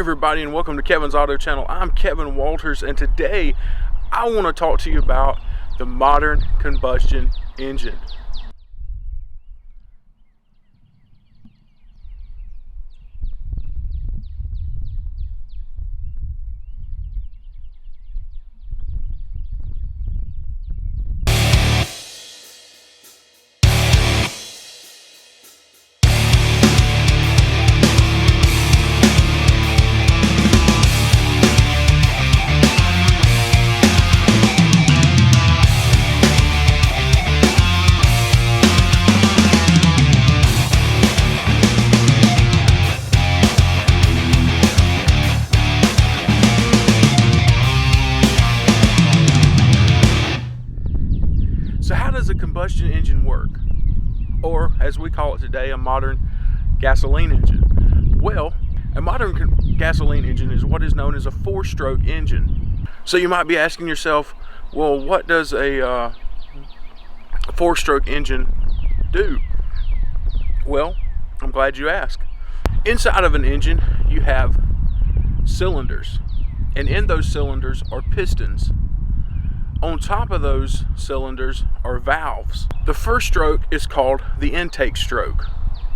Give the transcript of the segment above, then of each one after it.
everybody, and welcome to Kevin's Auto Channel. I'm Kevin Walters, and today I want to talk to you about the modern combustion engine. So how does a combustion engine work? Or, as we call it today, a modern gasoline engine. Well, a modern gasoline engine is what is known as a four-stroke engine. So you might be asking yourself, well, what does a four-stroke engine do? Well, I'm glad you asked. Inside of an engine, you have cylinders, and in those cylinders are pistons. On top of those cylinders are valves. The first stroke is called the intake stroke.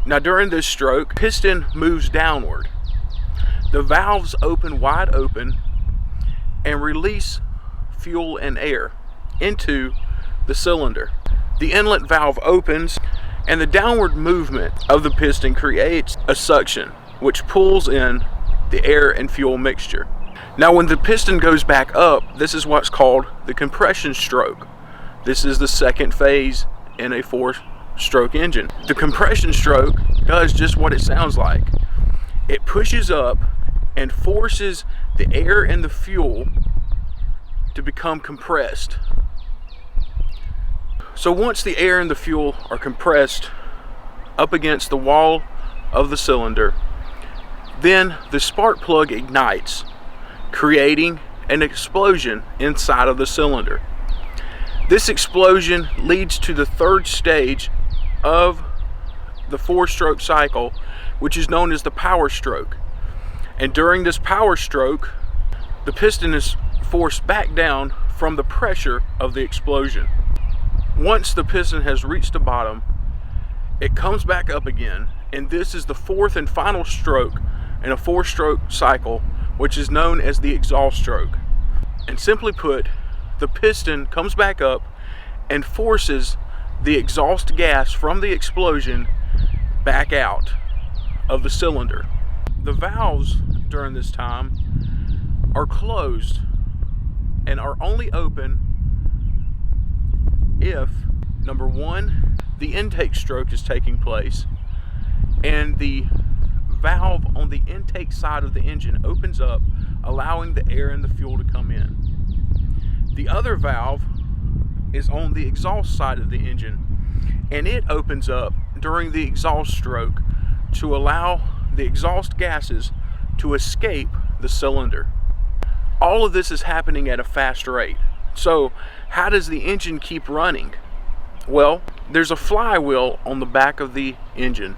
Now during this stroke, piston moves downward. The valves open wide open and release fuel and air into the cylinder. The inlet valve opens and the downward movement of the piston creates a suction which pulls in the air and fuel mixture. Now when the piston goes back up, this is what's called the compression stroke. This is the second phase in a four-stroke engine. The compression stroke does just what it sounds like. It pushes up and forces the air and the fuel to become compressed. So once the air and the fuel are compressed up against the wall of the cylinder, then the spark plug ignites, creating an explosion inside of the cylinder. This explosion leads to the third stage of the four-stroke cycle, which is known as the power stroke. And during this power stroke, the piston is forced back down from the pressure of the explosion. Once the piston has reached the bottom, it comes back up again, and this is the fourth and final stroke in a four-stroke cycle, which is known as the exhaust stroke. And simply put, the piston comes back up and forces the exhaust gas from the explosion back out of the cylinder. The valves during this time are closed and are only open if, number one, the intake stroke is taking place and the valve on the intake side of the engine opens up, allowing the air and the fuel to come in. The other valve is on the exhaust side of the engine, and it opens up during the exhaust stroke to allow the exhaust gases to escape the cylinder. All of this is happening at a fast rate. So how does the engine keep running? Well, there's a flywheel on the back of the engine.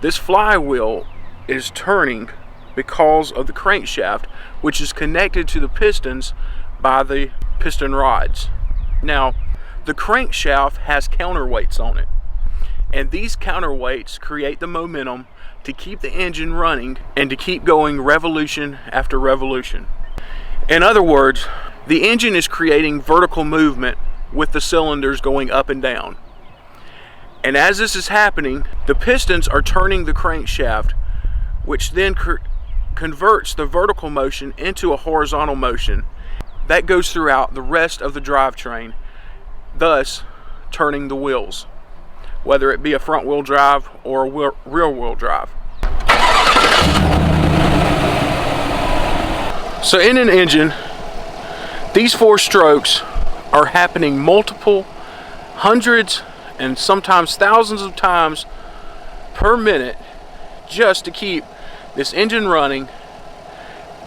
This flywheel is turning because of the crankshaft, which is connected to the pistons by the piston rods. Now, the crankshaft has counterweights on it, and these counterweights create the momentum to keep the engine running and to keep going revolution after revolution. In other words, the engine is creating vertical movement with the cylinders going up and down. And as this is happening, the pistons are turning the crankshaft, which then converts the vertical motion into a horizontal motion that goes throughout the rest of the drivetrain, thus turning the wheels, whether it be a front wheel drive or a rear wheel drive. So in an engine, these four strokes are happening multiple hundreds and sometimes thousands of times per minute just to keep this engine running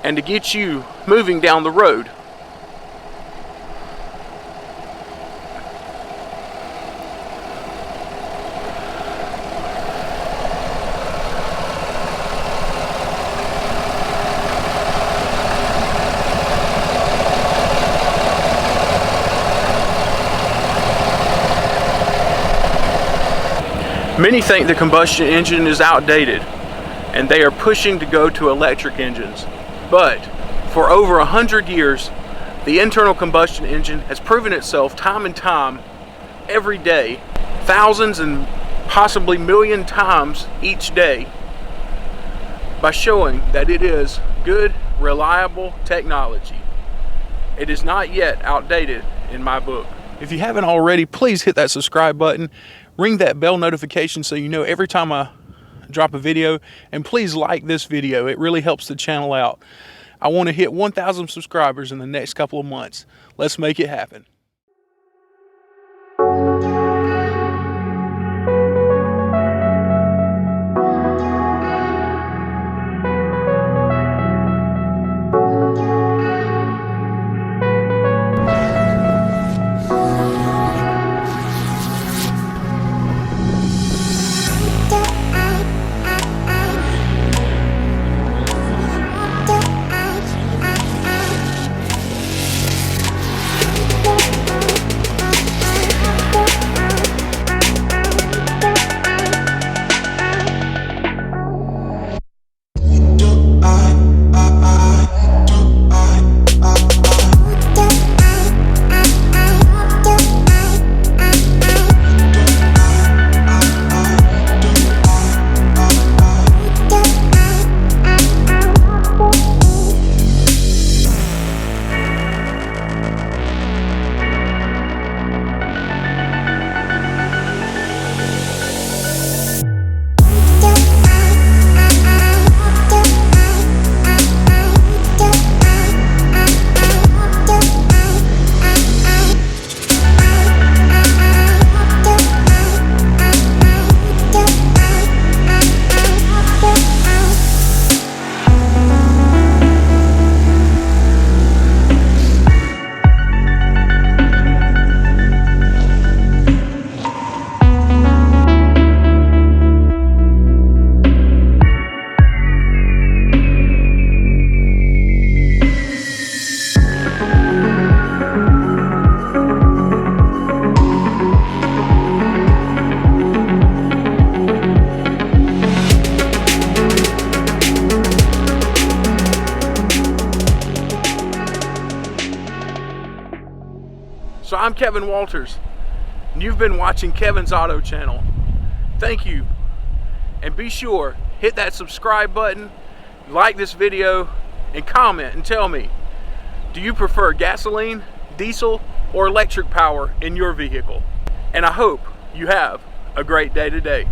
and to get you moving down the road. Many think the combustion engine is outdated and they are pushing to go to electric engines. But for over 100 years, the internal combustion engine has proven itself time and time, every day, thousands and possibly million times each day, by showing that it is good, reliable technology. It is not yet outdated in my book. If you haven't already, please hit that subscribe button, ring that bell notification so you know every time I drop a video, and please like this video. It really helps the channel out. I want to hit 1,000 subscribers in the next couple of months. Let's make it happen. So I'm Kevin Walters, and you've been watching Kevin's Auto Channel. Thank you, and be sure, hit that subscribe button, like this video, and comment and tell me, do you prefer gasoline, diesel, or electric power in your vehicle? And I hope you have a great day today.